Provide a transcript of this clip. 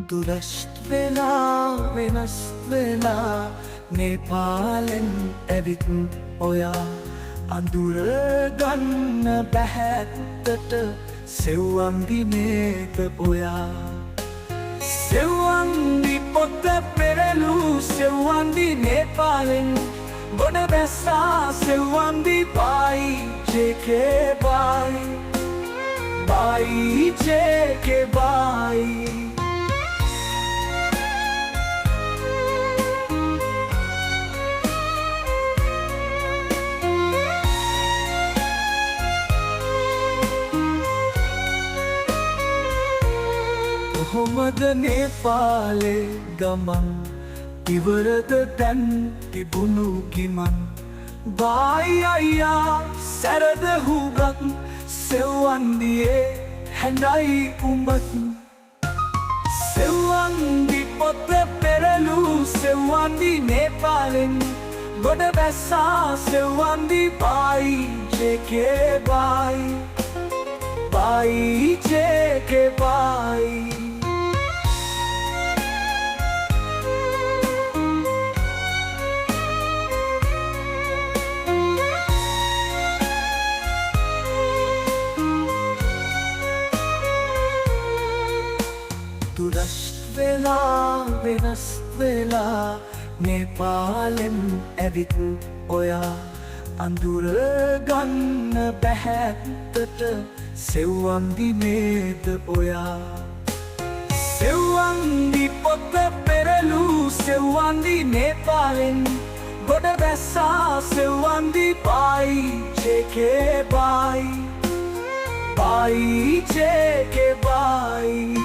දුරස්ට් වෙලා වෙනස් වෙලා නේපාලෙන් ඇවිත් ඔයා අඳුර ගන්න බැහැත්තට සෙව්වන්දි නේද ඔයා සෙව්වන්දි පොත පෙරලු සෙව්වන්දි නේපාලෙන් ගොඩ බැස්සා සෙව්වන්දි බයි ජේකේ බයි bye JK bye කොහොමද නේපාලේ ගමන් ඉවරද දැන් තිබුණු ගිමන් බයි අයියා සැරද හුගක් සෙව්වන්දියේ හැඳයි උඹත් සෙව්වන්දි පොත පෙරලු සෙව්වන්දි නේපාලෙන් ගොඩ බැස්සා සෙව්වන්දි බයි ජේකේ බයි බයි ජේකේ බයි දුරස්ට් වෙලා වෙනස් වෙලා නේපාලෙන් ඇවිත් ඔයා අඳුර ගන්න බැහැත්තට සෙව්වන්දි නේද ඔයා සෙව්වන්දි පොත පෙරලු සෙව්වන්දි නේපාලෙන් ගොඩ බැස්සා සෙව්වන්දි බයි ජේකේ බයි බයි ජේකේ බයි